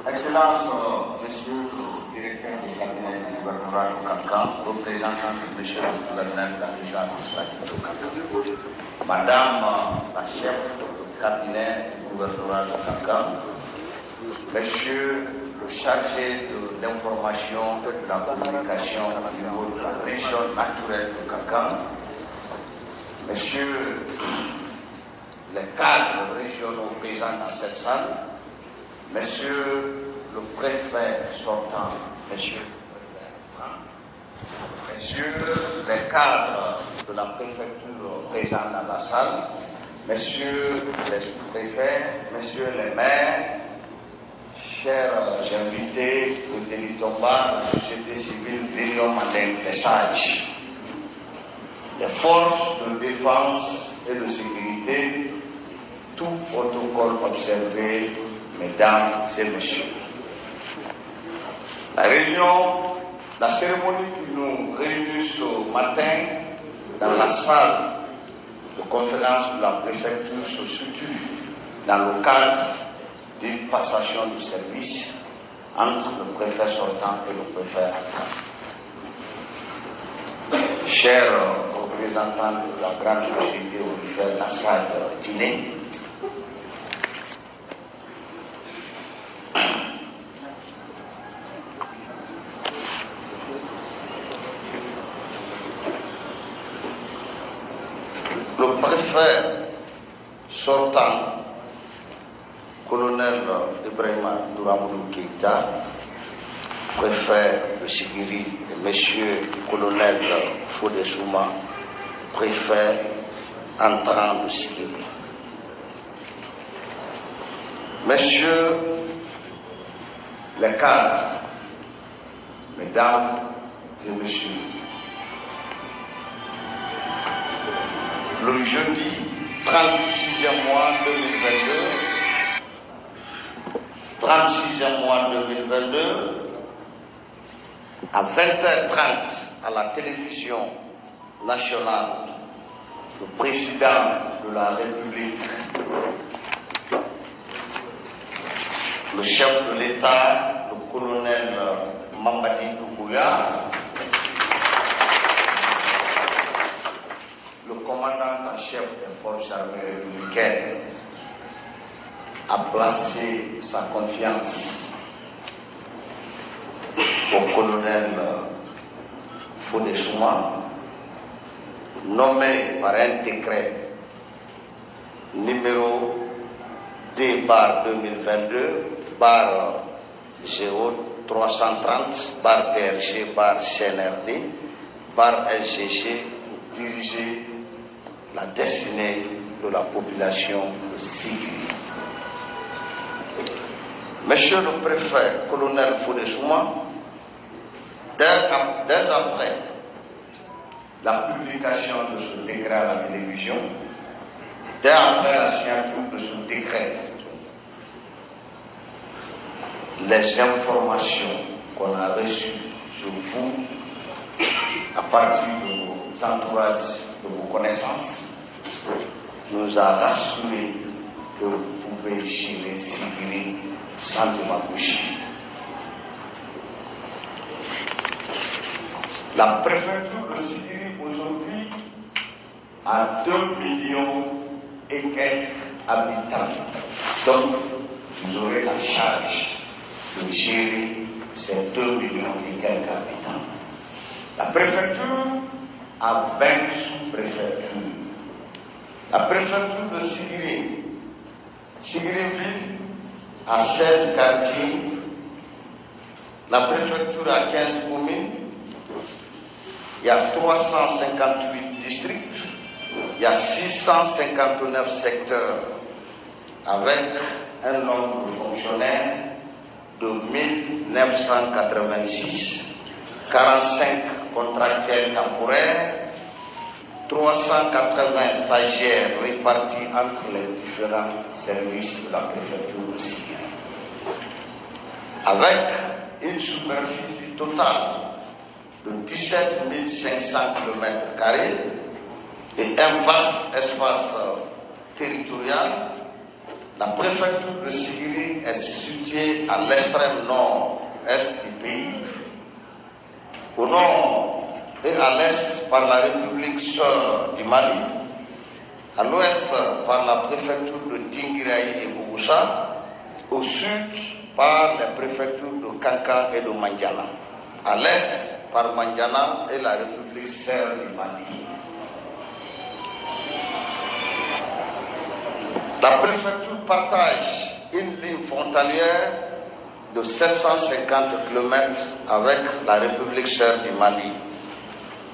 Excellence, Monsieur le directeur du cabinet du gouvernement de Kankan, représentant de Monsieur le gouverneur de la région administrative de Kankan, Madame la chef du cabinet du gouvernement de Kankan, Monsieur le chargé de l'information et de la communication au niveau de la région naturelle de Kankan, Monsieur les cadres régionaux présents dans cette salle, Monsieur le préfet sortant, Monsieur le préfet, Messieurs les cadres de la préfecture présents dans la salle, Messieurs les sous-préfets, Messieurs les maires, chers invités de Télitomba, la société civile, Vision Mandin Message, les forces de défense et de sécurité, tout protocole observé, mesdames et messieurs. La cérémonie qui nous réunit ce matin dans la salle de conférence de la préfecture se situe dans le cadre d'une passation de service entre le préfet sortant et le préfet entrant. Chers représentants de la grande société originaire de la salle de dîner, le préfet sortant, colonel Ibrahima Douramoudou Keïta, préfet de Sigiri, et monsieur le colonel Fodé Souma, préfet entrant de Sigiri. Messieurs les cadres, mesdames et messieurs, le jeudi 36e mois 2022, à 20h30 à la télévision nationale, le président de la République, le chef de l'État, le colonel Mamadi Doumbouya, le commandant en chef des forces armées républicaines, a placé sa confiance au colonel Fodé Souma, nommé par un décret numéro D/0330/PRG/CNRD/SGG pour diriger la destinée de la population civile. Monsieur le préfet, colonel Fodé Souma, dès après la publication de ce décret à la télévision, dès après la signature de ce décret, les informations qu'on a reçues sur vous, à partir de vos entourages, de vos connaissances, nous a rassuré que vous pouvez gérer Sigiri sans démagogie. La préfecture de Sigiri aujourd'hui a 2 millions et quelques habitants. Donc, vous aurez la charge de gérer ces 2 millions et quelques habitants. La préfecture a 20 sous-préfectures. La préfecture de Sigiri-Ville a 16 quartiers. La préfecture a 15 communes. Il y a 358 districts. Il y a 659 secteurs avec un nombre de fonctionnaires de 1986, 45 contractuels temporaires, 380 stagiaires répartis entre les différents services de la préfecture de Sigiri, avec une superficie totale de 17 500 km² et un vaste espace territoriale, la préfecture de Sigiri est située à l'extrême nord-est du pays, au nord et à l'est par la République sœur du Mali, à l'ouest par la préfecture de Tingiraï et Bouroussa, au sud par les préfectures de Kanka et de Mandiana, à l'est par Mandiana et la République sœur du Mali. La préfecture partage une ligne frontalière de 750 km avec la République sœur du Mali.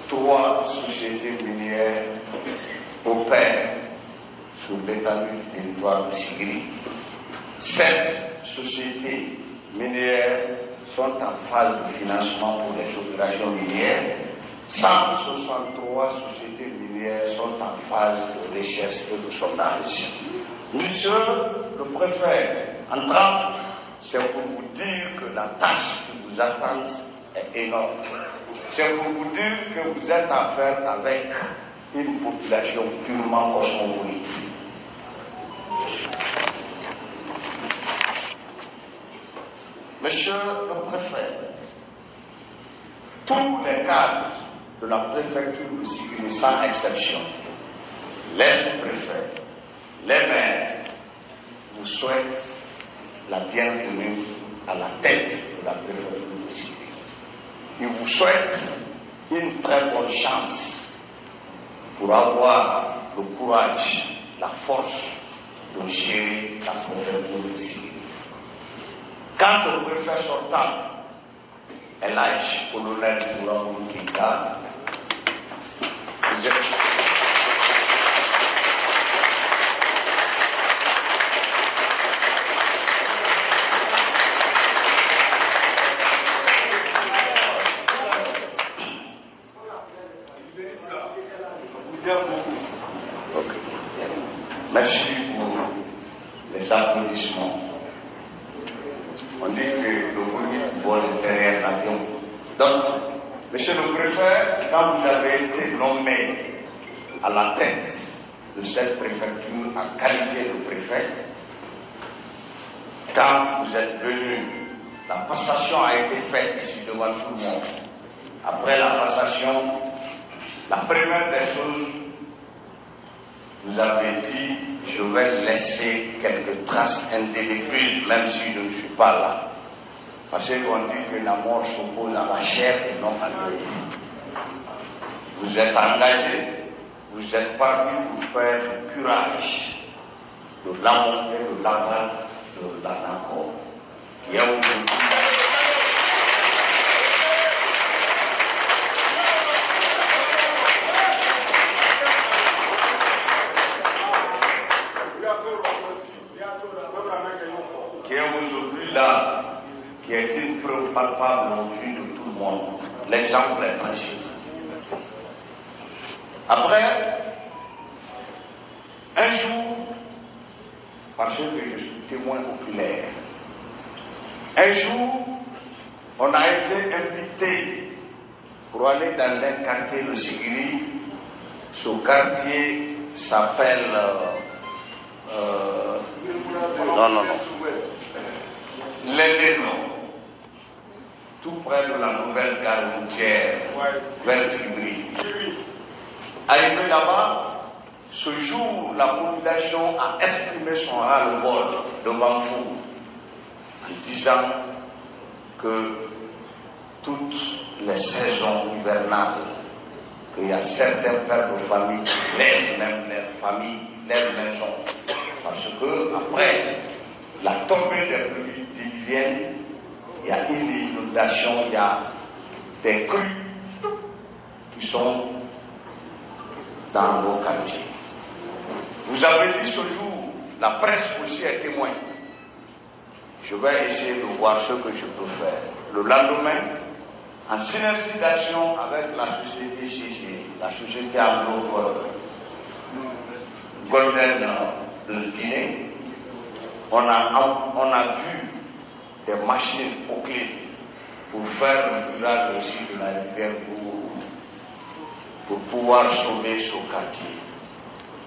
3 sociétés minières opèrent sur l'étendue du territoire de Sigiri. 7 sociétés minières sont en phase de financement pour les opérations minières. 163 sociétés minières sont en phase de recherche et de sondage. Monsieur le préfet, entrant, c'est pour vous dire que la tâche qui vous attend est énorme. C'est pour vous dire que vous êtes en affaire avec une population purement cosmopolite. Monsieur le préfet, tous les cadres de la préfecture de Sigiri, sans exception, les sous-préfets, les maires, vous souhaitent la bienvenue à la tête de la préfecture de Sigiri. Ils vous souhaitent une très bonne chance pour avoir le courage, la force de gérer la préfecture de Sigiri. Quant au préfet sortant, Elhadji Colonel Bouraoui Keïta, merci pour les applaudissements. On dit que le premier vol est derrière l'avion. Donc, monsieur le préfet, quand vous avez été nommé à la tête de cette préfecture en qualité de préfet, quand vous êtes venu, la passation a été faite ici devant tout le monde. Après la passation, la première des choses, vous avez dit, je vais laisser quelques traces indélébiles, même si je ne suis pas là. Parce qu'on dit que la mort s'oppose à la chair et non à l'œil. Vous êtes engagé, vous êtes parti pour faire du curage de la montée, de l'aval, de l'anacor, qui est aujourd'hui. Qui est aujourd'hui là, qui est une preuve palpable aux yeux de tout le monde. L'exemple est tangible. Après, un jour, parce que je suis témoin oculaire, un jour, on a été invité pour aller dans un quartier de Sigiri. Ce quartier s'appelle... non. L'Élénon, tout près de la nouvelle gare routière, vers Tibri. Arrivé là-bas, ce jour, la population a exprimé son ras-le-bol devant vous, en disant que toutes les saisons hivernales, qu'il y a certains pères de famille qui laissent même leur famille, leur maison, parce que après la tombée des pluies diluviennes, il y a une inondation, il y a des crues qui sont dans nos quartiers. Vous avez dit ce jour, la presse aussi est témoin. Je vais essayer de voir ce que je peux faire. Le lendemain, en synergie d'action avec la société CG, la société Anglo-Golden de Guinée, on a vu des machines au clé pour faire le curage aussi de la rivière pour pouvoir sauver ce quartier.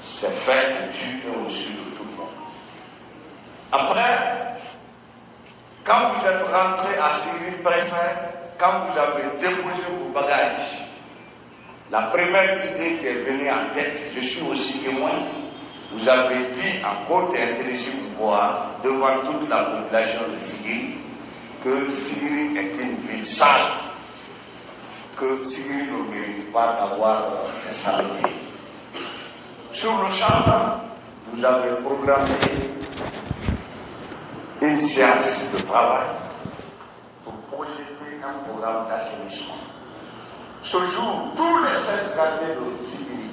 c'est fait de Dieu et au-dessus de tout le monde. Après, quand vous êtes rentré à Sigiri préfet, quand vous avez déposé vos bagages, la première idée qui est venue en tête, je suis aussi témoin, vous avez dit en côte intelligible voix devant toute la population de Sigiri que Sigiri est une ville sale, que Sigiri ne mérite pas d'avoir ses saletés. Sur le champ, vous avez programmé une séance de travail pour projeter un programme d'assainissement. Ce jour, tous les 16 quartiers de Sigiri,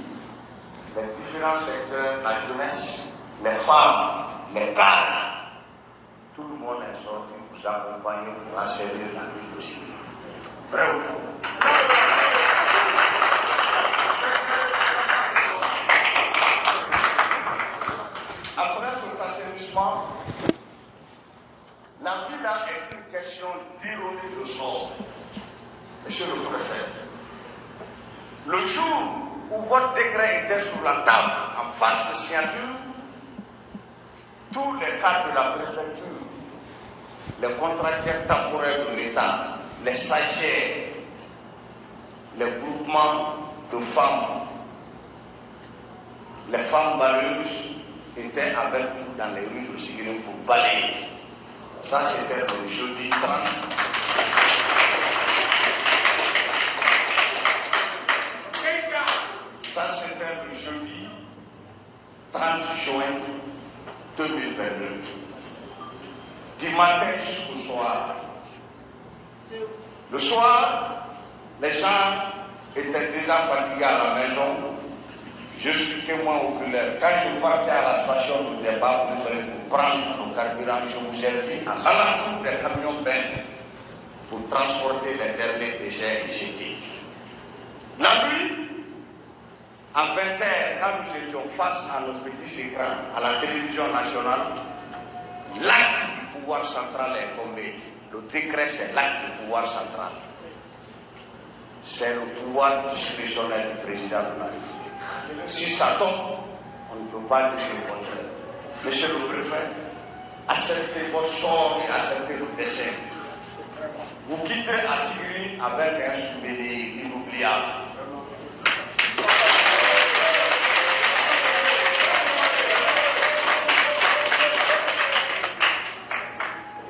les différents secteurs, la jeunesse, les femmes, les cadres, tout le monde est sorti pour vous accompagner, pour assainir la ville de Sigiri. Vrai ou faux? Après cet assainissement, la ville est une question d'ironie de sort. Monsieur le préfet, le jour où votre décret était sur la table, en face de signature, tous les cadres de la préfecture, les contracteurs temporaires de l'État, les stagiaires, les groupements de femmes, les femmes balayeuses étaient avec vous dans les rues de Sigiri pour balayer. Ça, c'était le jeudi 30. Ça, c'était le jeudi 30 juin 2022. Du matin jusqu'au soir. Le soir, les gens étaient déjà fatigués à la maison. Je suis témoin oculaire. Quand je partais à la station de départ pour prendre le carburant, je vous ai vu à l'alentour des camions bennes pour transporter les derniers déchets jetés. La nuit, à 20h, quand nous étions face à nos petits écrans, à la télévision nationale, l'acte du pouvoir central est tombé. Le décret, c'est l'acte du pouvoir central. C'est le pouvoir discrétionnaire du président de la République. Si ça tombe, on ne peut pas dire le contraire. Monsieur le préfet, acceptez votre sort et acceptez le dessin. Vous quittez à Sigiri avec un souvenir inoubliable.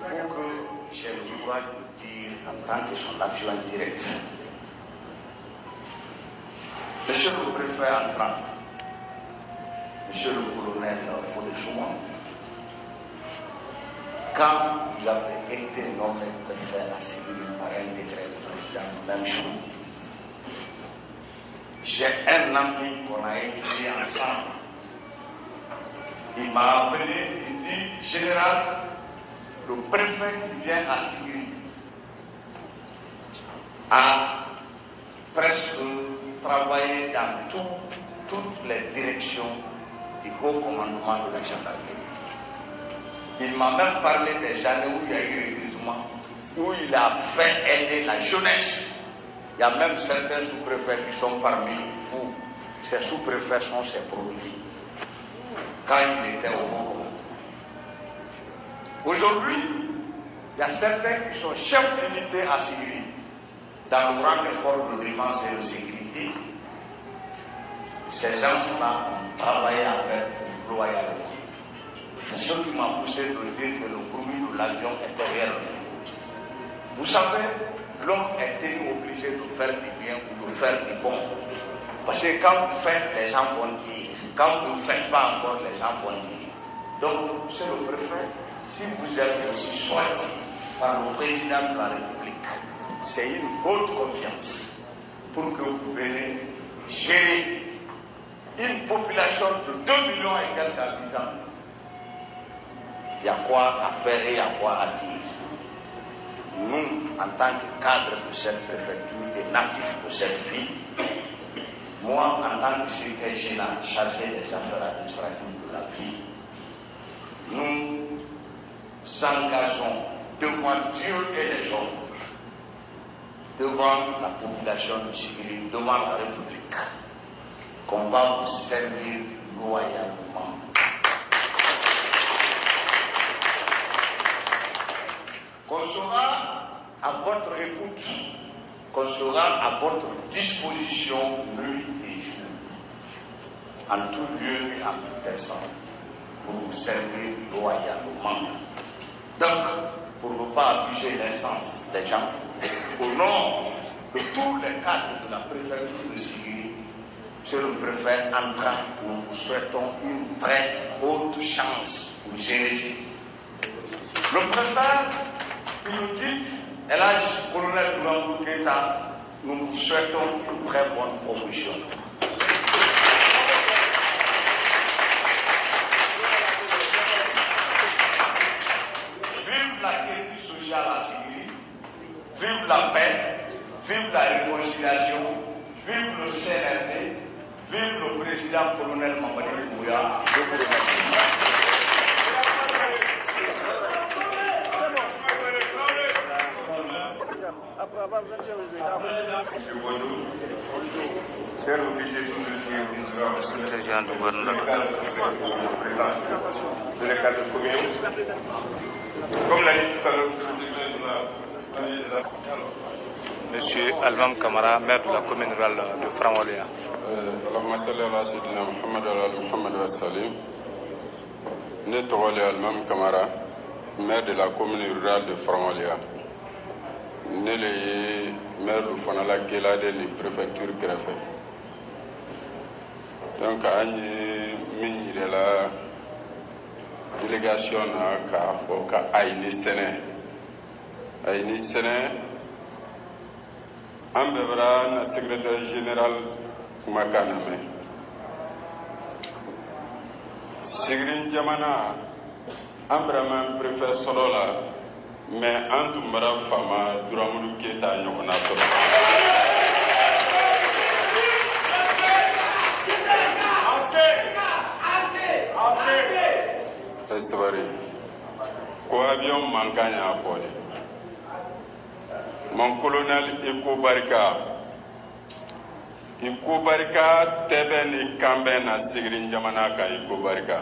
Pour que j'ai le droit de dire en tant que son adjoint direct. Monsieur le préfet entrant, monsieur le colonel Fodé-Chouma, quand vous avez été nommé préfet à Sigiri par un décret du président, même jour, j'ai un ami qu'on a étudié ensemble. Il m'a appelé, il dit, général, le préfet qui vient à Sigiri a presque travaillé dans toutes les directions du haut commandement de la gendarmerie. Il m'a même parlé des années où il y a eu recrutement, où il a fait aider la jeunesse. Il y a même certains sous-préfets qui sont parmi vous. Ces sous-préfets sont ses produits. Quand il était au haut commandement. Aujourd'hui, il y a certains qui sont chefs d'unité à Sigiri. Dans le rang des forces de défense et de sécurité, ces gens-là ont travaillé avec loyalement. C'est ce qui m'a poussé de dire que le bruit de l'avion était réel. Vous savez, l'homme est obligé de faire du bien ou de faire du bon. Parce que quand vous faites, les gens vont dire. Quand vous ne faites pas encore, les gens vont dire. Donc, monsieur le préfet, si vous êtes aussi choisi par le président de la République, c'est une haute confiance pour que vous veniez gérer une population de 2 millions et quelques habitants. Il y a quoi à faire et il y a quoi à dire. Nous, en tant que cadre de cette préfecture et natifs de cette ville, moi, en tant que secrétaire général chargé des affaires administratives de la ville, nous engageons devant Dieu et les hommes, devant la population de Sigiri, devant la République, qu'on va vous servir loyalement. Qu'on sera à votre écoute, qu'on sera à votre disposition nuit et jour, en tout lieu et en tout instant, pour vous servir loyalement. Donc, pour ne pas abuser l'instance des gens, au nom de tous les cadres de la préfecture de Sigiri, Monsieur le préfet entrant, nous vous souhaitons une très haute chance pour gérer ici. Le préfet qui nous dit, Elhadj Colonel Douramdou Keita, nous vous souhaitons une très bonne promotion. Vive la quiétude sociale à Sigiri, vive la paix, vive la réconciliation, vive le CNRD, vive le président colonel Mamadi Doumbouya. Je vous remercie. Monsieur Bonjour, chers officiers de l'état de commune, comme l'a dit tout à l'heure, Monsieur Almam Kamara, maire de la commune rurale de Frangolia. Allahumma salli ala sayyidina Muhammad wa ala Muhammad wa sallim. Ne tɔgɔ le Almam Kamara, maire de la commune rurale de Frangolia. Ne le ye maire du Fanala Kelade ni préfecture kɛrɛfɛ. Donc an ye min yirala délégation na k'a fɔ ka Ayini sɛnɛ. Ayini sɛnɛ an bɛɛ bɔra na secrétaire général kumakan lamɛn. Sigiri jamana an bɛra préfet sɔrɔ la, mais an tun bɔra faama Douramdou Keita ɲɔgɔnna sɔrɔ. Sabari ko avion mankan y'a fɔ de. Mon colonel Iko Barika tɛbɛ ni kanbɛ na Sigiri jamana kan Iko Barika.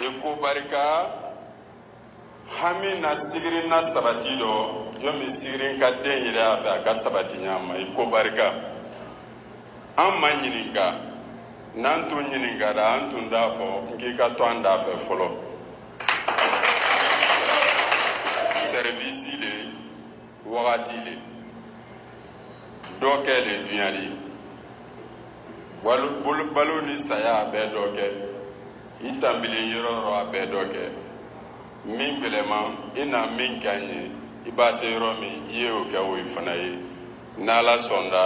Iko Barika hami na Sigiri na sabati dɔ yomi Sigiri ka den yɛrɛ a fɛ a ka sabati ɲa ma Iko Barika. An ma ɲininka, n'an tun ɲininkara an tun t'a fɔ k'i ka to an da fɛ fɔlɔ. Service le wagati le dɔ kɛ le duɲali balo ni saya a bɛɛ dɔ kɛ i tanbilen yɔrɔ yɔrɔ a bɛɛ dɔ kɛ min bɛlɛma i na min kɛ an ye i b'a se yɔrɔ min i ye o kɛ o fana ye n'Ala sɔnna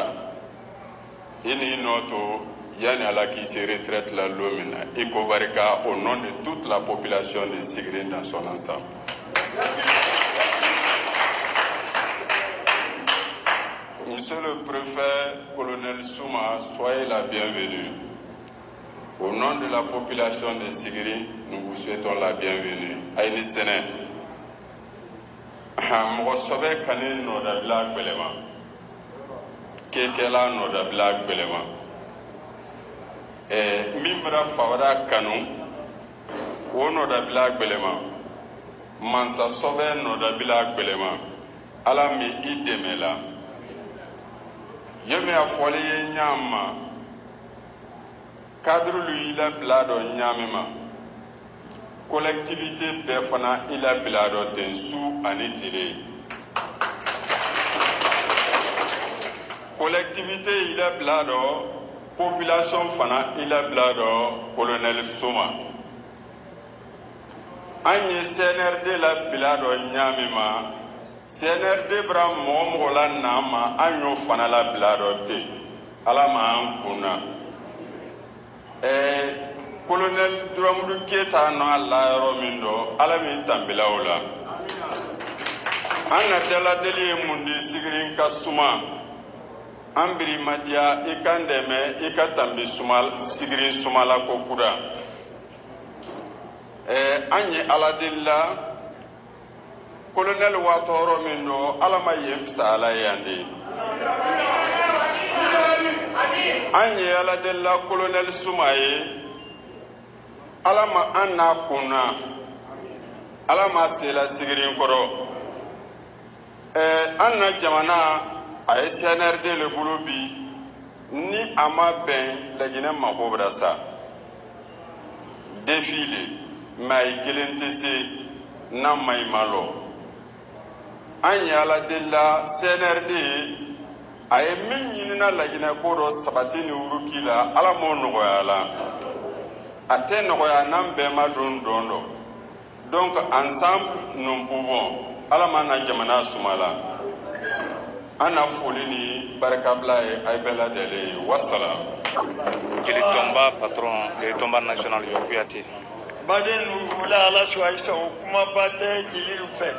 i n'i nɔ to yani Ala k'i se retraite la don min na Iko Barika au nom de toute la population de Sigiri dans son ensemble. Monsieur le préfet, colonel Souma, soyez la bienvenue. Au nom de la population de Sigiri, nous vous souhaitons la bienvenue. Ayini sɛnɛ, mɔgɔ sɔbɛ kani nɔdabila gbɛlɛma, kekɛla nɔdabila gbɛlɛma. Min bɛra fawara kanu, o nɔdabila gbɛlɛma. Mansa sɔbɛ nɔdabila gbɛlɛma. Ala min I dɛmɛ la. Yemi a fɔli ye ɲam ma kadrulu I labila dɔ ɲami ma collectivité bɛɛ fana I labila dɔ ten su ani tile collectivité I labila dɔ population fana I labila dɔ colonel Souma an ye CNRD labila dɔ ɲami ma CNRD bra mɔgɔ la n'a ma an y'o fana labila dɔ ten Ala ma an kunna colonel Douramdou Keita nɔ a la yɔrɔ min dɔ Ala min tanbila o la an na daladeli ye mun di Sigiri ka suma an biri ma diya I ka n dɛmɛ I ka tanbi Sigiri sumala ko kura an ye Ala deli la colonel waatɔ yɔrɔ min dɔ Ala ma yen fisaya la yan de an ye ala delila colonel Suma ye ala ma an n'a kunna ala ma sela sigirin kɔrɔ an na jamana a ye CNRD le bolo bi ni a ma bɛn Laginɛ mako bɛra sa défilé mais a ye kelen tɛ se n'a ma ɲi ma lɔ an ye ala delila CNRD a ye min ɲinina Laginɛ ko dɔ sabati ni wuruki la ala m'o nɔgɔya la a tɛ nɔgɔya n'an bɛɛ ma don dɔn dɔ donc ensemble nous pouvons ala ma na jamana suma la an na foli ni barikabila ye a ye bɛɛ lajɛlen ye wasala. Jeli Tomba patron Jeli Tomba national yo Kuyate. Baden wula ala suwaisa o kuma ba tɛ jeliw fɛ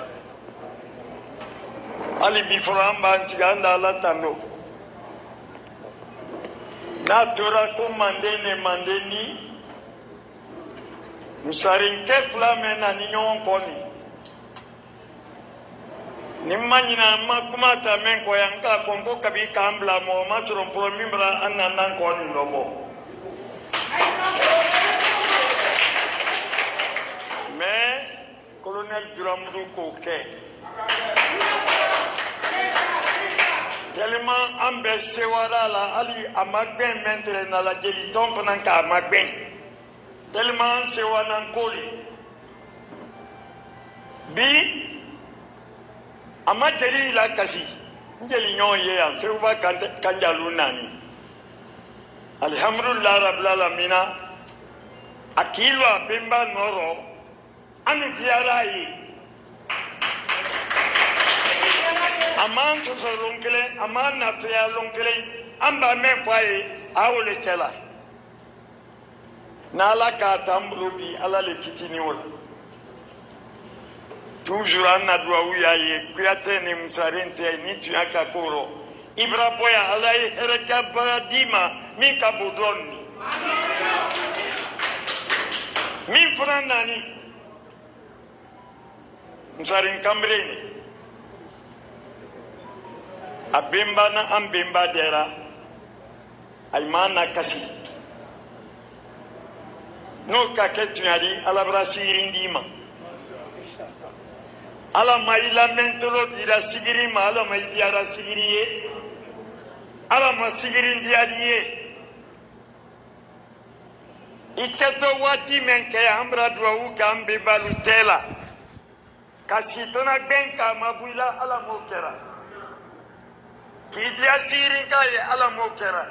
hali bi fɔlɔ an b'an sigi an da ala tando n'a tora ko manden ne manden ni musarinkɛ fila mɛn na ni ɲɔgɔn kɔ ni ma ɲina an ma kuma ta mɛn kɔ yan k'a fɔ ko kabi k'an bila mɔgɔ ma sɔrɔ fɔlɔ min bara an n'an kɔ nin dɔ bɔ mais colonel Duramudu k'o kɛ tellement an bɛ sewara la hali a ma gbɛn mɛntɛrɛ na la jeli tɔn fana k'a ma gbɛn tellement an sewana ko de bi a ma jeli la kasi n jeli ɲɔgɔn ye yan sekuba kanjalu naani alhamdulillah rabbil alamina a kilo a benba nɔrɔ an ni diyara ye a m'an sɔsɔ lon kelen a m'an nafiya lon kelen an b'a mɛn fɔ a ye a y'o le kɛ la n'ala k'a t'an bolo bi ala le kitinin o la toujours an na duwawu y'a ye Kuyatɛ ni musaren tɛ ni tun y'a ka ko rɔ Ibra Boya ala ye hɛrɛjaba d'i ma min ka bon dɔɔni min fana nani musaren kanbere ni a benba na an benba dɛra a ma na kasi n'o ka kɛ tunyali ala bara sigirin d'i ma ala ma i lamɛntɔlɔ dira sigiri ma ala ma i diyara sigiri ye ala ma sigirin diyali ye i kɛtɔ waati min kɛ an bara duwawu kɛ an benbalu tɛ la ka sitana gbɛn k'a ma bɔ i la ala m'o kɛra k'i diya sigirin k'a ye ala m'o kɛra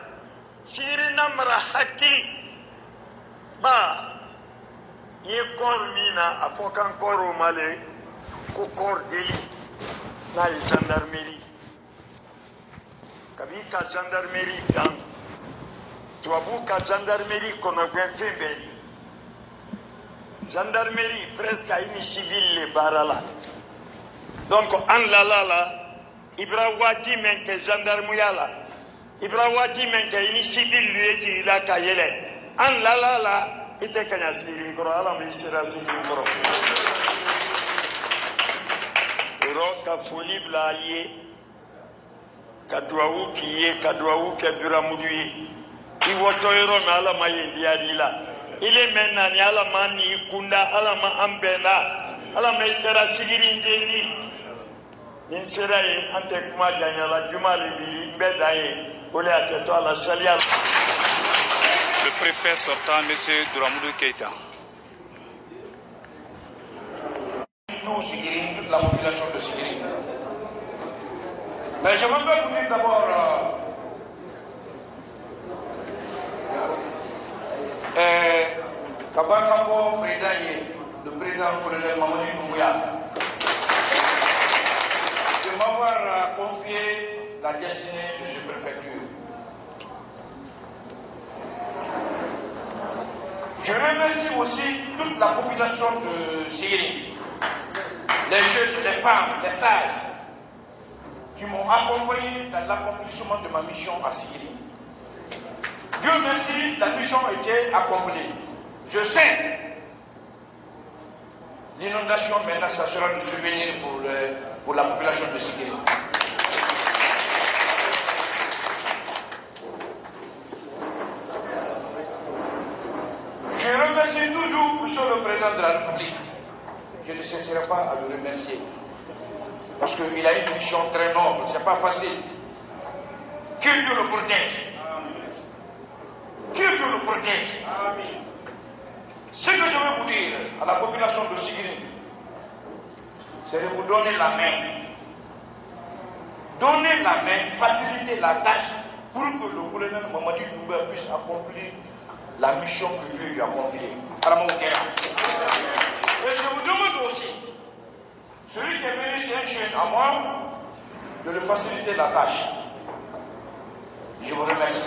sigirin na mara hakili ba i ye kɔɔri min na a fɔ kan kɔɔri o ma le ko kɔɔri deli n'a ye gendarmerie kabi ka gendarmerie dan tubabu ka gendarmerie kɔnɔgɛn fɛn bɛɛ de gendarmerie presque a yi ni civil le baara la donc an lala la i bara waati min kɛ gendarmeya la i bara waati min kɛ i ni civil ye jigin la ka yɛlɛ an lala la i tɛ kaɲa sigirin kɔrɔ ala ma i sera sigirin kɔrɔ yɔrɔ ka foli bila a ye ka duwawu k'i ye ka duwawu kɛ Duramudu ye i wɔtɔ yɔrɔ min ala ma yen diyar'i la ile mɛn nani ala ma ni kunda ala ma an bɛnna ala ma i kɛra sigirin deni ni sera yen an tɛ kuma janyala juma le biri n bɛ dan ye o le y'a kɛ to ala saliya. Le préfet sortant, M. Duramudu Keita. Tout Sigiri, toute la population de Sigiri. Mais je veux vous dire d'abord Kabakambo Prédaye, le président colonel Mamadou Doumbouya, de m'avoir confié la destinée de cette préfecture. Je remercie aussi toute la population de Syrie, les jeunes, les femmes, les sages, qui m'ont accompagné dans l'accomplissement de ma mission à Syrie. Dieu merci, la mission a été accomplie. Je sais, l'inondation maintenant, ça sera un souvenir pour la population de Syrie. Je remercie toujours Monsieur le Président de la République. Je ne cesserai pas à le remercier. Parce qu'il a une mission très noble, c'est pas facile. Que Dieu le protège. Que Dieu le protège. Ce que je veux vous dire à la population de Sigiri, c'est de vous donner la main. Donner la main, faciliter la tâche pour que le colonel Mamadi Doumbouya puisse accomplir la mission que Dieu lui a confiée. Et je vous demande aussi, celui qui est venu chez un jeune à moi, de lui faciliter la tâche. Je vous remercie.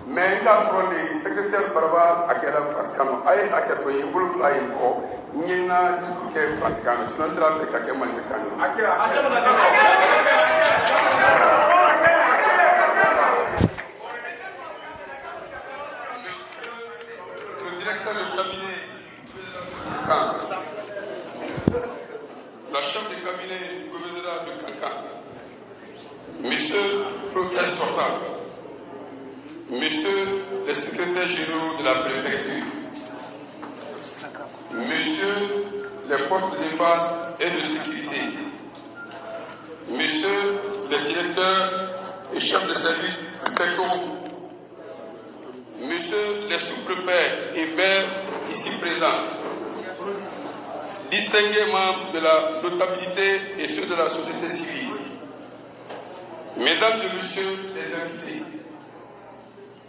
Mais il a le secrétaire Barba à quel Frascano, aïe à Kato, il voulait fly ko, il n'a discuté Frascano, sinon il a fait qu'à Malcano. Le directeur du cabinet, la chef du cabinet du gouverneur de Kankan, monsieur le professeur sortant, Monsieur le secrétaire général de la préfecture, Monsieur les portes de défense et de sécurité, Monsieur le directeur et chef de service préfectoraux, Monsieur les sous-préfets et maires ici présents, distingués membres de la notabilité et ceux de la société civile, Mesdames et Messieurs les invités,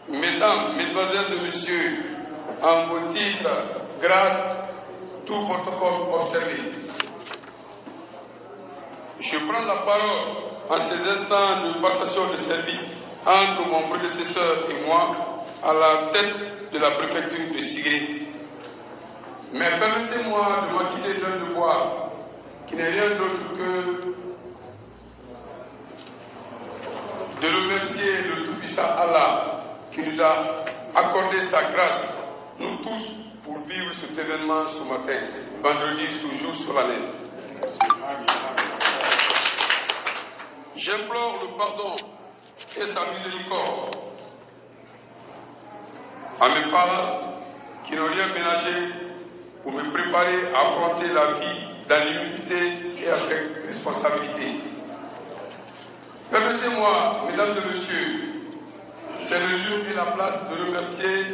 Mesdames, Mesdemoiselles et Messieurs, en vos titres, grades, tout protocole observé. Je prends la parole en ces instants de passation de service entre mon prédécesseur et moi à la tête de la préfecture de Sigiri. Mais permettez-moi de m'acquitter d'un devoir qui n'est rien d'autre que de remercier le Tout-Puissant Allah qui nous a accordé sa grâce, nous tous, pour vivre cet événement ce matin, vendredi, ce jour solennel. J'implore le pardon et sa miséricorde à mes parents qui n'ont rien ménagé pour me préparer à affronter la vie dans l'humilité et avec responsabilité. Permettez-moi, mesdames et messieurs, c'est le lieu et la place de remercier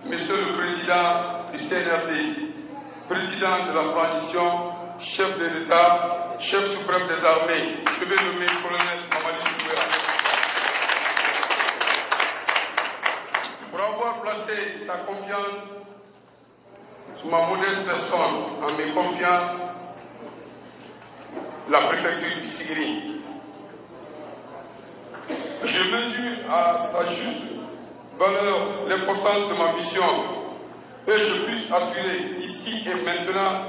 Monsieur le Président du CNRD, Président de la transition, chef de l'État, chef suprême des armées, je vais nommer le colonel Mamadi Doumbouya, pour avoir placé sa confiance sous ma modeste personne en me confiant la préfecture du Sigiri. Je mesure à sa juste valeur l'importance de ma mission et je puis assurer ici et maintenant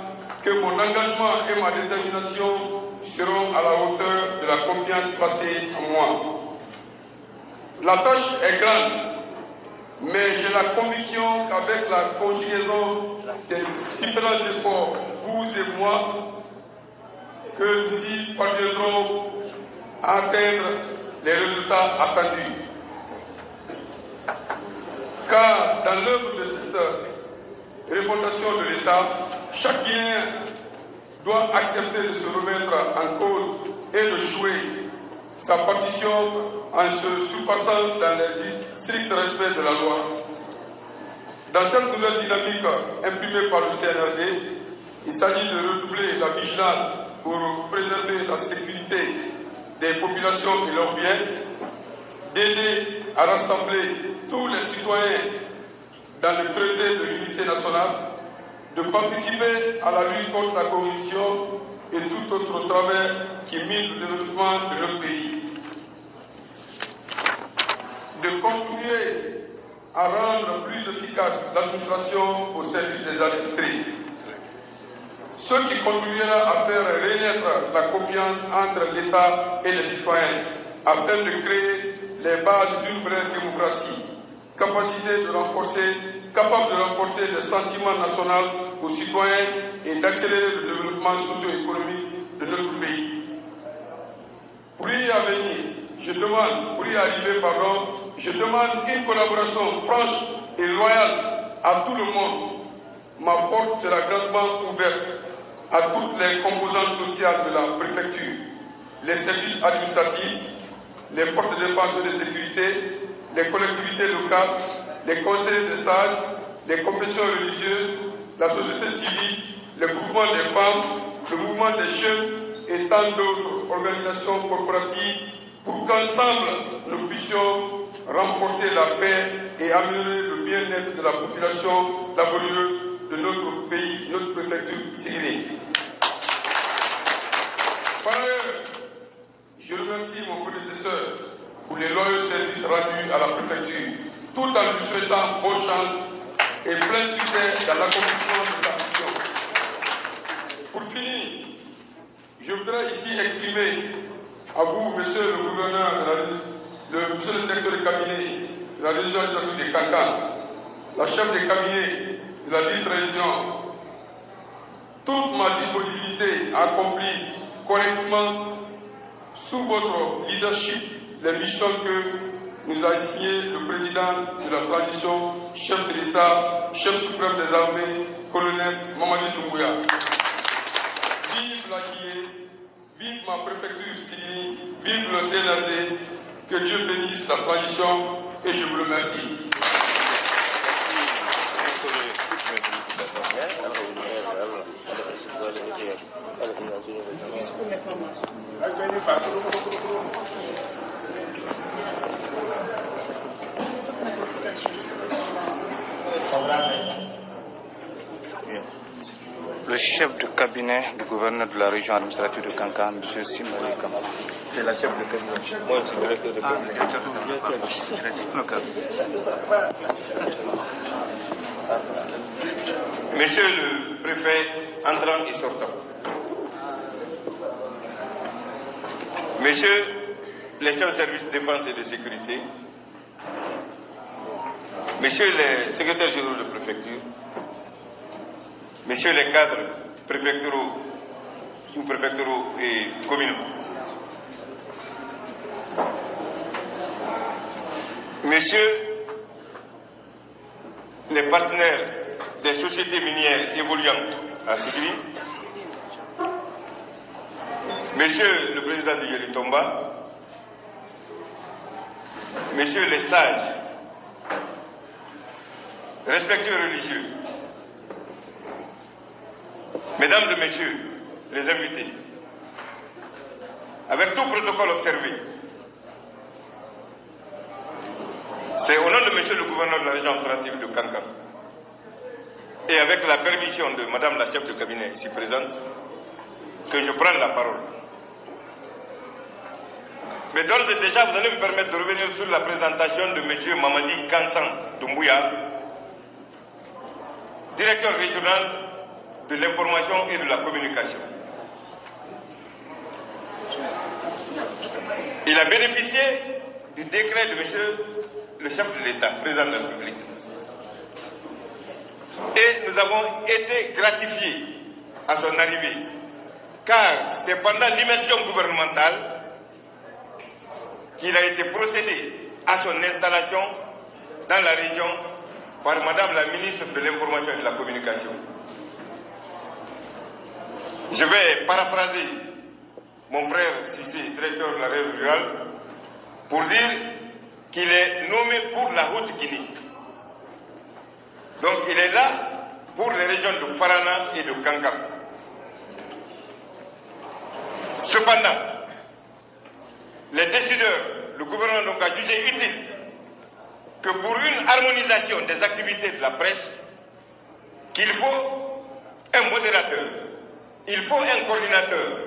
que mon engagement et ma détermination seront à la hauteur de la confiance placée en moi. La tâche est grande, mais j'ai la conviction qu'avec la conjugaison des différents efforts, vous et moi, que nous y parviendrons à atteindre les résultats attendus. Car dans l'œuvre de cette refondation de l'État, chaque Guinéen doit accepter de se remettre en cause et de jouer sa partition en se surpassant dans le strict respect de la loi. Dans cette nouvelle dynamique imprimée par le CNRD, il s'agit de redoubler la vigilance pour préserver la sécurité des populations et leurs biens, d'aider à rassembler tous les citoyens dans le creuset de l'unité nationale, de participer à la lutte contre la corruption et tout autre travers qui mine le développement de notre pays, de contribuer à rendre plus efficace l'administration au service des administrés, ce qui contribuera à faire renaître la confiance entre l'État et les citoyens, afin de créer les bases d'une vraie démocratie, capable de renforcer le sentiment national aux citoyens et d'accélérer le développement socio-économique de notre pays. Pour y arriver, je demande une collaboration franche et loyale à tout le monde. Ma porte sera grandement ouverte à toutes les composantes sociales de la préfecture, les services administratifs, les forces de défense et de sécurité, les collectivités locales, les conseils de sages, les confessions religieuses, la société civile, le mouvement des femmes, le mouvement des jeunes et tant d'autres organisations corporatives pour qu'ensemble nous puissions renforcer la paix et améliorer le bien-être de la population laborieuse de notre pays, notre préfecture Guinée. Par ailleurs, je remercie mon prédécesseur pour les loyaux services rendus à la préfecture, tout en lui souhaitant bonne chance et plein succès dans l'accomplissement de sa mission. Pour finir, je voudrais ici exprimer à vous, monsieur le gouverneur, monsieur le directeur de cabinet de la région administrative de Kankan, la chef de cabinet de la dite région, toute ma disponibilité à accomplir correctement sous votre leadership les missions que nous a assignées le président de la transition, chef de l'État, chef suprême des armées, colonel Mamadi Doumbouya. Vive la Guinée, vive ma préfecture Sini, vive le CNRD, que Dieu bénisse la transition et je vous remercie. Le chef de cabinet du gouverneur de la région administrative de Kankan, M. Simali Kamara. C'est la chef de cabinet. Moi, je suis directeur de cabinet. Monsieur le préfet entrant et sortant, Messieurs les chefs de service de défense et de sécurité, Messieurs les secrétaires généraux de préfecture, Messieurs les cadres préfectoraux, sous-préfectoraux et communaux, Messieurs les partenaires des sociétés minières évoluantes à Sigri, Monsieur le président de Yelitomba, Messieurs les sages, respectueux religieux, Mesdames et Messieurs les invités, avec tout protocole observé, c'est au nom de Monsieur le gouverneur de la région administrative de Kankan et avec la permission de Madame la chef de cabinet ici présente que je prends la parole. Mais d'ores et déjà, vous allez me permettre de revenir sur la présentation de Monsieur Mamadi Kansan Doumbouya, directeur régional de l'information et de la communication. Il a bénéficié du décret de Monsieur le chef de l'État, président de la République. Et nous avons été gratifiés à son arrivée car c'est pendant l'immersion gouvernementale qu'il a été procédé à son installation dans la région par Madame la ministre de l'Information et de la Communication. Je vais paraphraser mon frère Sissé, directeur de la région rurale, pour dire qu'il est nommé pour la Haute-Guinée. Donc il est là pour les régions de Farana et de Kankan. Cependant, les décideurs, le gouvernement donc a jugé utile que pour une harmonisation des activités de la presse, qu'il faut un modérateur, il faut un coordinateur,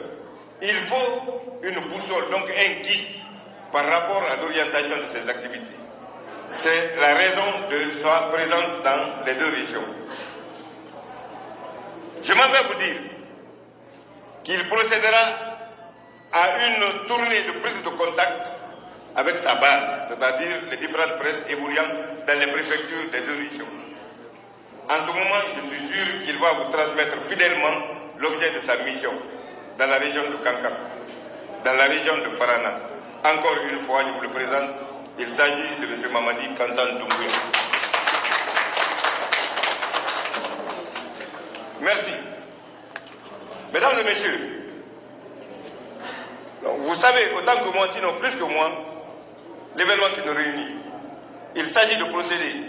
il faut une boussole, donc un guide par rapport à l'orientation de ces activités. C'est la raison de sa présence dans les deux régions. Je m'en vais vous dire qu'il procédera à une tournée de prise de contact avec sa base, c'est-à-dire les différentes presses évoluant dans les préfectures des deux régions. En ce moment, je suis sûr qu'il va vous transmettre fidèlement l'objet de sa mission dans la région de Kankan, dans la région de Farana. Encore une fois, je vous le présente, il s'agit de M. Mamadi Kansan Doumbouya. Merci. Mesdames et messieurs, vous savez autant que moi, sinon plus que moi, l'événement qui nous réunit, il s'agit de procéder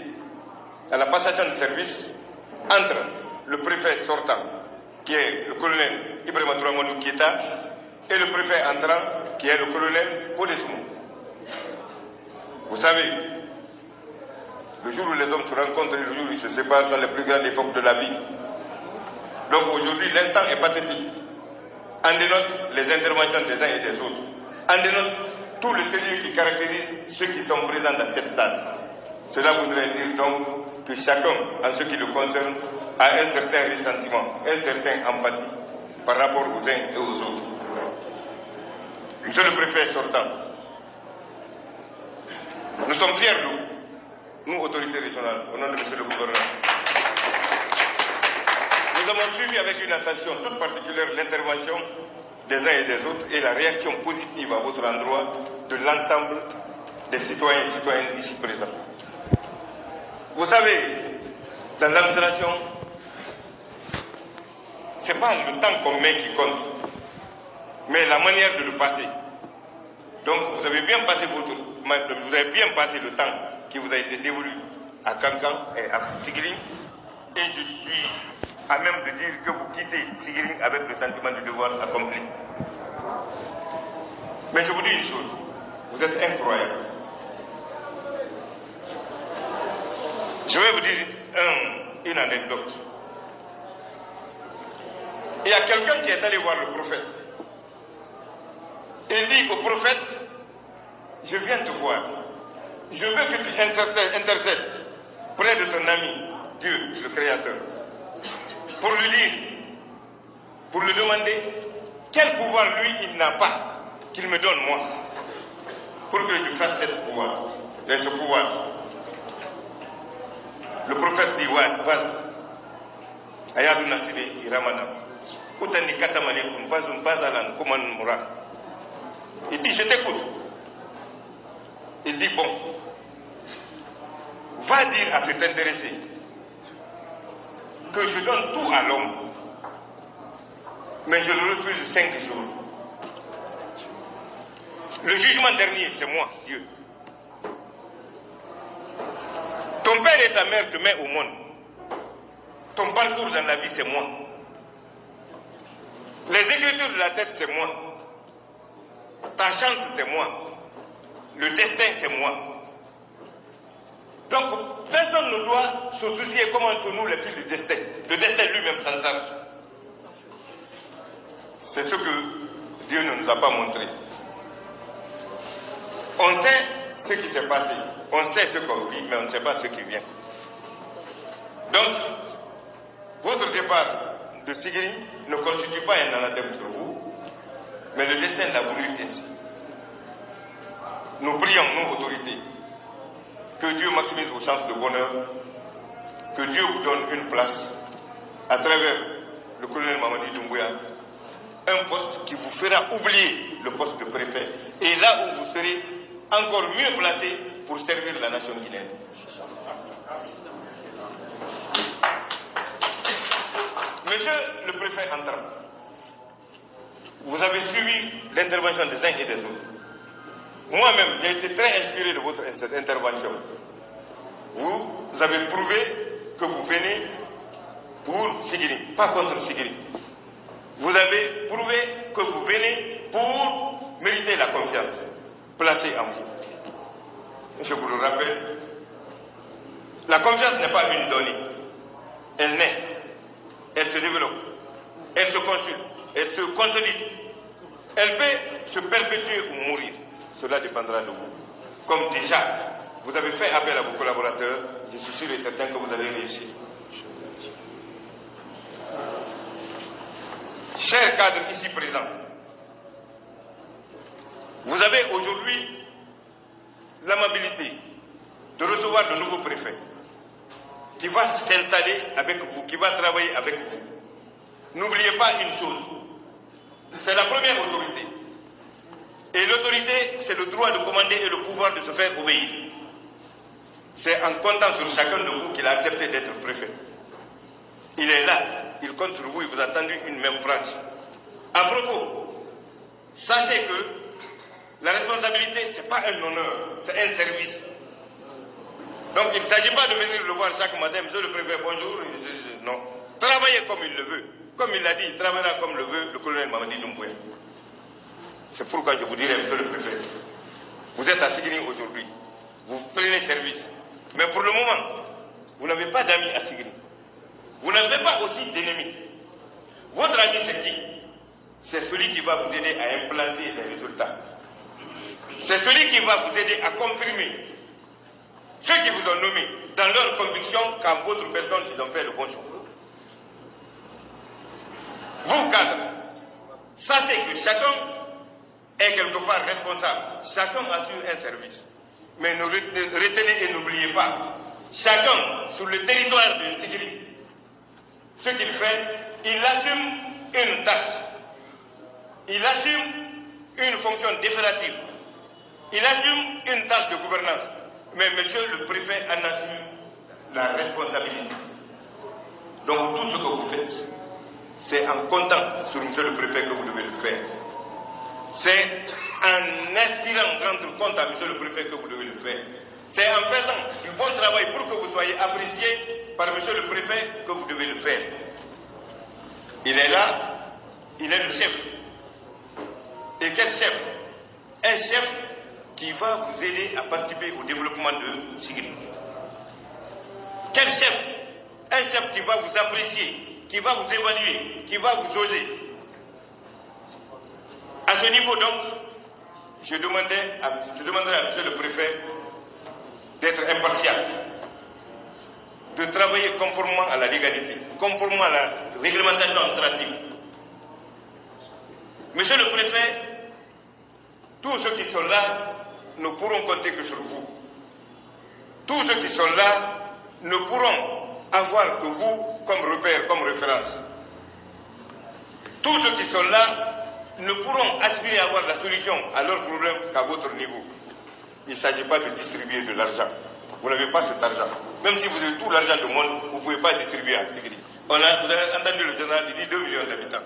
à la passation de service entre le préfet sortant, qui est le colonel Ibrahima Touramadou Keita, et le préfet entrant, qui est le colonel Fodesmou. Vous savez, le jour où les hommes se rencontrent et le jour où ils se séparent sont les plus grandes époques de la vie. Donc aujourd'hui, l'instant est pathétique. En dénote les interventions des uns et des autres. En dénote tout le sérieux qui caractérise ceux qui sont présents dans cette salle. Cela voudrait dire donc que chacun, en ce qui le concerne, a un certain ressentiment, un certain empathie par rapport aux uns et aux autres. Monsieur le préfet sortant, nous sommes fiers de vous, nous, autorités régionales, au nom de monsieur le gouverneur. Nous avons suivi avec une attention toute particulière l'intervention des uns et des autres et la réaction positive à votre endroit de l'ensemble des citoyens et citoyennes ici présents. Vous savez, dans l'administration, ce n'est pas le temps qu'on met qui compte, mais la manière de le passer. Donc vous avez bien passé le temps qui vous a été dévolu à Kankan et à Sigiri, et je suis à même de dire que vous quittez Sigiri avec le sentiment du devoir accompli. Mais je vous dis une chose, vous êtes incroyable. Je vais vous dire une anecdote. Il y a quelqu'un qui est allé voir le prophète. Il dit au prophète, je viens te voir. Je veux que tu intercèdes près de ton ami, Dieu, le Créateur, pour lui dire, pour lui demander quel pouvoir lui il n'a pas, qu'il me donne moi, pour que je fasse ce pouvoir. Le prophète dit, ouais, vas-y. Ayadou Naside Iramana. Koutani Katamalekun, Bazun Bazalan, Kouman Moura. Il dit, je t'écoute. Il dit, bon, va dire à cet intéressé que je donne tout à l'homme, mais je le refuse 5 jours. Le jugement dernier, c'est moi, Dieu. Ton père et ta mère te mettent au monde. Ton parcours dans la vie, c'est moi. Les écritures de la tête, c'est moi. Ta chance, c'est moi. Le destin, c'est moi. Donc, personne ne doit se soucier comment sont nous les fils du destin. Le destin lui-même s'en charge. C'est ce que Dieu ne nous a pas montré. On sait ce qui s'est passé. On sait ce qu'on vit, mais on ne sait pas ce qui vient. Donc, votre départ de Sigiri ne constitue pas un anathème sur vous, mais le destin l'a voulu ainsi. Nous prions, nous, autorités, que Dieu maximise vos chances de bonheur, que Dieu vous donne une place à travers le colonel Mamadi Doumbouya, un poste qui vous fera oublier le poste de préfet. Et là où vous serez encore mieux placé pour servir la nation guinéenne. Monsieur le préfet entrant, vous avez suivi l'intervention des uns et des autres. Moi-même, j'ai été très inspiré de votre intervention. Vous avez prouvé que vous venez pour Sigiri, pas contre Sigiri. Vous avez prouvé que vous venez pour mériter la confiance placée en vous. Je vous le rappelle, la confiance n'est pas une donnée. Elle naît, elle se développe, elle se consulte, elle se consolide. Elle peut se perpétuer ou mourir. Cela dépendra de vous. Comme déjà, vous avez fait appel à vos collaborateurs, je suis sûr et certain que vous allez réussir. Chers cadres ici présents, vous avez aujourd'hui l'amabilité de recevoir le nouveau préfet qui va s'installer avec vous, qui va travailler avec vous. N'oubliez pas une chose, c'est la première autorité. Et l'autorité, c'est le droit de commander et le pouvoir de se faire obéir. C'est en comptant sur chacun de vous qu'il a accepté d'être préfet. Il est là, il compte sur vous, il vous a tendu une main franche. À propos, sachez que la responsabilité, ce n'est pas un honneur, c'est un service. Donc il ne s'agit pas de venir le voir chaque matin, monsieur le préfet, bonjour. Non. Travaillez comme il le veut. Comme il l'a dit, il travaillera comme le veut le colonel Mamadi Doumbouya. C'est pourquoi je vous dirais, monsieur le préfet, vous êtes à Sigiri aujourd'hui, vous prenez service. Mais pour le moment, vous n'avez pas d'amis à Sigiri. Vous n'avez pas aussi d'ennemis. Votre ami, c'est qui? C'est celui qui va vous aider à implanter les résultats. C'est celui qui va vous aider à confirmer ceux qui vous ont nommé dans leur conviction qu'en votre personne, ils ont fait le bon choix. Vous, cadres, sachez que chacun est quelque part responsable. Chacun assure un service. Mais ne retenez et n'oubliez pas, chacun sur le territoire de Sigiri, ce qu'il fait, il assume une tâche. Il assume une fonction déférative. Il assume une tâche de gouvernance. Mais monsieur le préfet en assume la responsabilité. Donc tout ce que vous faites, c'est en comptant sur monsieur le préfet que vous devez le faire. C'est en inspirant rendre compte à monsieur le préfet que vous devez le faire. C'est en faisant du bon travail pour que vous soyez apprécié par monsieur le préfet que vous devez le faire. Il est là, il est le chef. Et quel chef? Un chef qui va vous aider à participer au développement de Sigiri. Quel chef? Un chef qui va vous apprécier, qui va vous évaluer, qui va vous oser. À ce niveau donc, je demanderai à monsieur le préfet d'être impartial, de travailler conformément à la légalité, conformément à la réglementation administrative. Monsieur le préfet, tous ceux qui sont là ne pourront compter que sur vous. Tous ceux qui sont là ne pourront avoir que vous comme repère, comme référence. Tous ceux qui sont là ne pourront aspirer à avoir la solution à leurs problèmes qu'à votre niveau. Il ne s'agit pas de distribuer de l'argent. Vous n'avez pas cet argent. Même si vous avez tout l'argent du monde, vous ne pouvez pas distribuer à Sigiri. Vous avez entendu le général, il dit 2 millions d'habitants.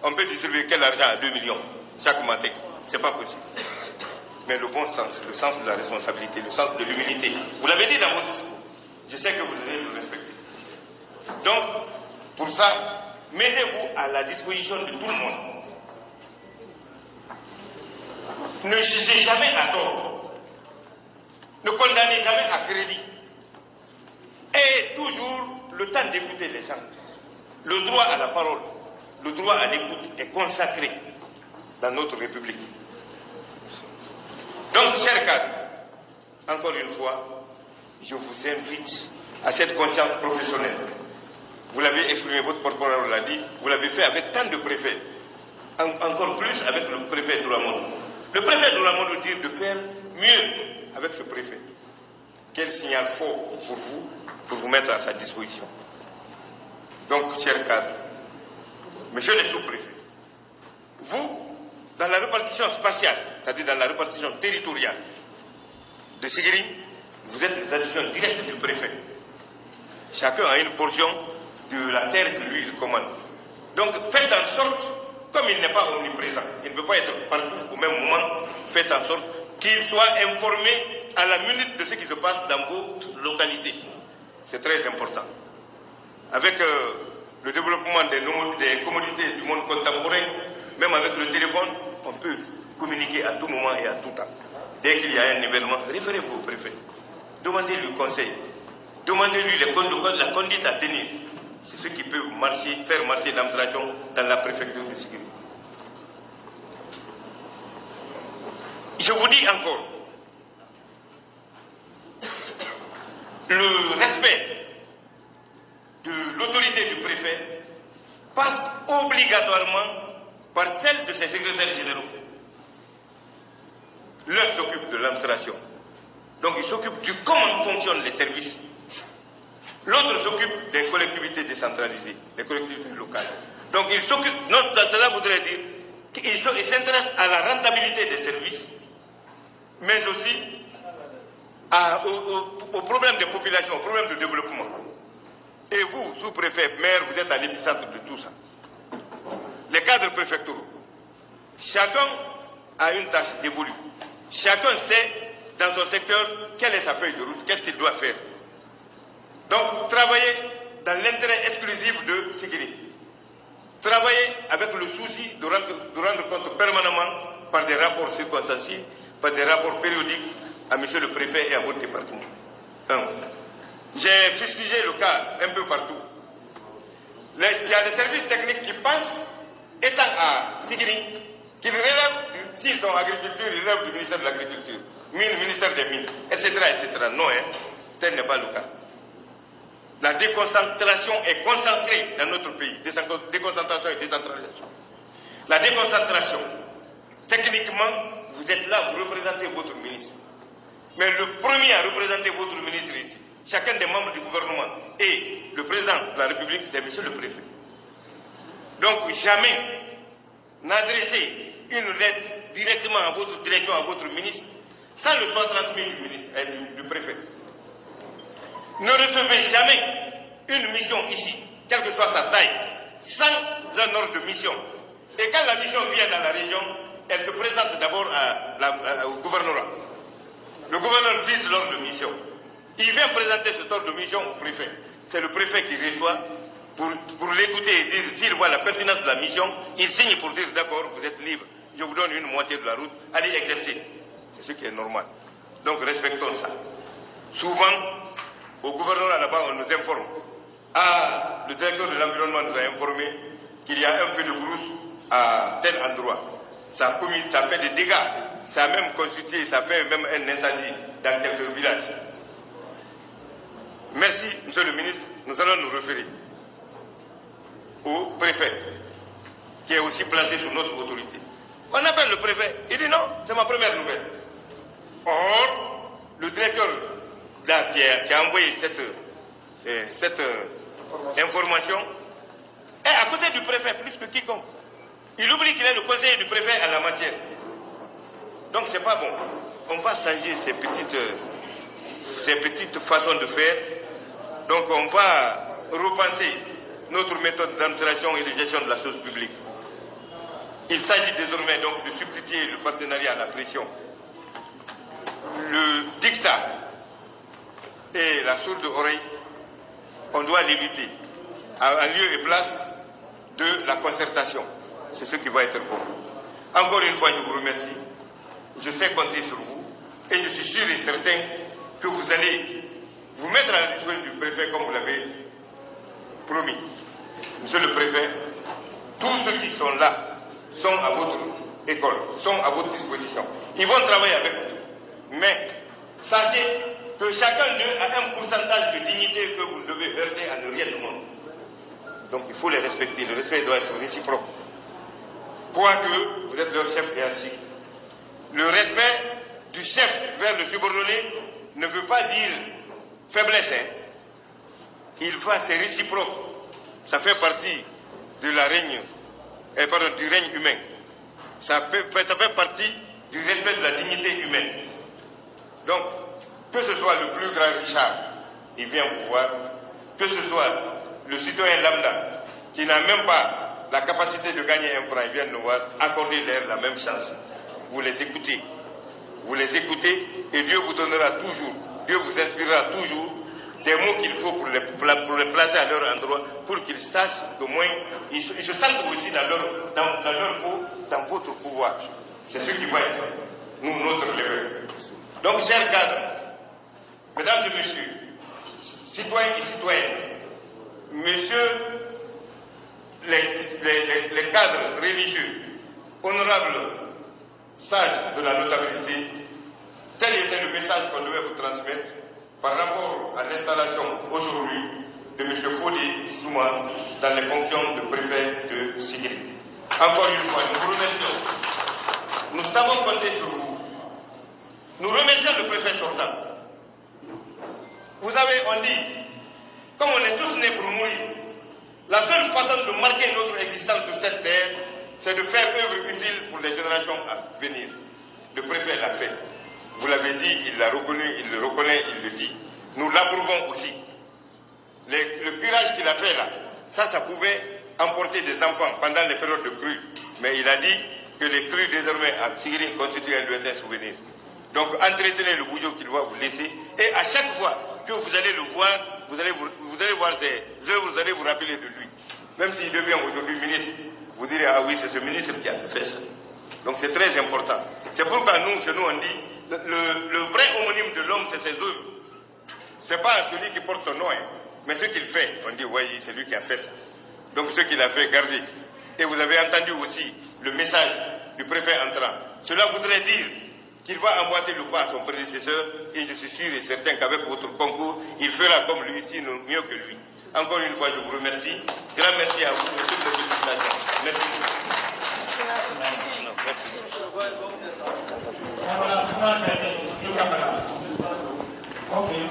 On peut distribuer quel argent à 2 millions chaque matin? Ce n'est pas possible. Mais le bon sens, le sens de la responsabilité, le sens de l'humilité, vous l'avez dit dans votre discours. Je sais que vous allez le respecter. Donc, pour ça, mettez-vous à la disposition de tout le monde. Ne jugez jamais à tort. Ne condamnez jamais à crédit. Et toujours le temps d'écouter les gens. Le droit à la parole, le droit à l'écoute est consacré dans notre République. Donc, chers cadres, encore une fois, je vous invite à cette conscience professionnelle. Vous l'avez exprimé, votre porte-parole l'a dit, vous l'avez fait avec tant de préfets, encore plus avec le préfet Douramodou. Le préfet Douramodou nous dit de faire mieux avec ce préfet. Quel signal fort pour vous mettre à sa disposition. Donc, chers cadres, monsieur le sous-préfet, la répartition spatiale, c'est-à-dire dans la répartition territoriale de Sigiri, vous êtes les additions directes du préfet. Chacun a une portion de la terre que lui il commande. Donc faites en sorte, comme il n'est pas omniprésent, il ne peut pas être partout au même moment, faites en sorte qu'il soit informé à la minute de ce qui se passe dans votre localité. C'est très important. Avec le développement des commodités du monde contemporain, même avec le téléphone, on peut communiquer à tout moment et à tout temps. Dès qu'il y a un événement, référez-vous au préfet. Demandez-lui conseil. Demandez-lui la conduite à tenir. C'est ce qui peut faire marcher l'administration dans la préfecture de Sigiri. Je vous dis encore, le respect de l'autorité du préfet passe obligatoirement par celle de ses secrétaires généraux. L'un s'occupe de l'administration. Donc il s'occupe du comment fonctionnent les services. L'autre s'occupe des collectivités décentralisées, des collectivités locales. Donc il s'occupe, cela voudrait dire qu'il s'intéresse à la rentabilité des services, mais aussi aux problèmes des populations, aux problèmes de développement. Et vous, sous-préfet, maire, vous êtes à l'épicentre de tout ça. Les cadres préfectoraux, chacun a une tâche dévolue. Chacun sait dans son secteur quelle est sa feuille de route, qu'est-ce qu'il doit faire. Donc, travaillez dans l'intérêt exclusif de Sigiri. Travaillez avec le souci de rendre compte permanemment par des rapports circonstanciés, par des rapports périodiques à monsieur le préfet et à votre département. J'ai fustigé le cas un peu partout. Il y a des services techniques qui pensent, étant à Sigiri, qu'ils relèvent, s'ils sont agriculture, ils relèvent du ministère de l'Agriculture, ministère des Mines, etc. etc. Non, tel n'est pas le cas. La déconcentration est concentrée dans notre pays. Déconcentration et décentralisation. La déconcentration, techniquement, vous êtes là, vous représentez votre ministre. Mais le premier à représenter votre ministre ici, chacun des membres du gouvernement et le président de la République, c'est monsieur le préfet. Donc jamais n'adressez une lettre directement à votre direction, à votre ministre, sans le soit transmis du ministre et du préfet. Ne recevez jamais une mission ici, quelle que soit sa taille, sans un ordre de mission. Et quand la mission vient dans la région, elle se présente d'abord au gouvernorat. Le gouverneur vise l'ordre de mission. Il vient présenter cet ordre de mission au préfet. C'est le préfet qui reçoit pour l'écouter et dire s'il voit la pertinence de la mission, il signe pour dire d'accord, vous êtes libre, je vous donne une moitié de la route, allez exercer. C'est ce qui est normal. Donc respectons ça. Souvent, au gouvernorat là-bas, on nous informe. Ah, le directeur de l'environnement nous a informé qu'il y a un feu de brousse à tel endroit. Ça fait des dégâts. Ça a même constitué, ça fait même un incendie dans quelques villages. Merci, monsieur le ministre. Nous allons nous référer au préfet, qui est aussi placé sous notre autorité. On appelle le préfet. Il dit non, c'est ma première nouvelle. Or, le directeur là, qui a envoyé cette information est à côté du préfet plus que quiconque. Il oublie qu'il est le conseiller du préfet à la matière. Donc c'est pas bon. On va changer ces petites façons de faire. Donc on va repenser notre méthode d'administration et de gestion de la chose publique. Il s'agit désormais donc de substituer le partenariat à la pression. Le dictat et la sourde oreille, on doit l'éviter en lieu et place de la concertation. C'est ce qui va être bon. Encore une fois, je vous remercie. Je sais compter sur vous et je suis sûr et certain que vous allez vous mettre à la disposition du préfet comme vous l'avez promis. Monsieur le préfet, tous ceux qui sont là sont à votre école, sont à votre disposition. Ils vont travailler avec vous. Mais sachez que chacun d'eux a un pourcentage de dignité que vous ne devez heurter à ne rien au monde. Donc il faut les respecter. Le respect doit être réciproque. Quoique vous êtes leur chef hiérarchique. Le respect du chef vers le subordonné ne veut pas dire faiblesse. C'est réciproque. Ça fait partie de du règne humain. Ça fait partie du respect de la dignité humaine. Donc, que ce soit le plus grand Richard, il vient vous voir, que ce soit le citoyen lambda, qui n'a même pas la capacité de gagner un franc, il vient nous voir, accordez-leur la même chance. Vous les écoutez et Dieu vous donnera toujours, Dieu vous inspirera toujours des mots qu'il faut pour les placer à leur endroit, pour qu'ils sachent qu'au moins, ils se sentent aussi dans leur peau, dans votre pouvoir. C'est ce qui va être, nous, notre lever. Donc, chers cadres, mesdames et messieurs, citoyens et citoyennes, messieurs les cadres religieux, honorables, sages de la notabilité, tel était le message qu'on devait vous transmettre par rapport à l'installation aujourd'hui de M. Fodé Souma dans les fonctions de préfet de Sigiri. Encore une fois, nous vous remercions. Nous savons compter sur vous. Nous remercions le préfet sortant. Vous savez, on dit, comme on est tous nés pour mourir, la seule façon de marquer notre existence sur cette terre, c'est de faire œuvre utile pour les générations à venir. Le préfet l'a fait. Vous l'avez dit, il l'a reconnu, il le reconnaît, il le dit. Nous l'approuvons aussi. Le curage qu'il a fait là, ça pouvait emporter des enfants pendant les périodes de crue. Mais il a dit que les crues désormais à Tigiri constituent un lointain souvenir. Donc entretenez le bourgeot qu'il va vous laisser. Et à chaque fois que vous allez le voir, vous allez voir ses œuvres, vous allez vous rappeler de lui. Même s'il devient aujourd'hui ministre, vous direz, ah oui, c'est ce ministre qui a fait ça. Donc c'est très important. C'est pourquoi chez nous, on dit, le vrai homonyme de l'homme, c'est ses œuvres. C'est pas celui qui porte son nom, hein, mais ce qu'il fait. On dit, oui, c'est lui qui a fait ça. Donc ce qu'il a fait, gardez. Et vous avez entendu aussi le message du préfet entrant. Cela voudrait dire qu'il va emboîter le pas à son prédécesseur, et je suis sûr et certain qu'avec votre concours, il fera comme lui, sinon mieux que lui. Encore une fois, je vous remercie. Grand merci à vous et toutes les félicitations. Merci. Okay.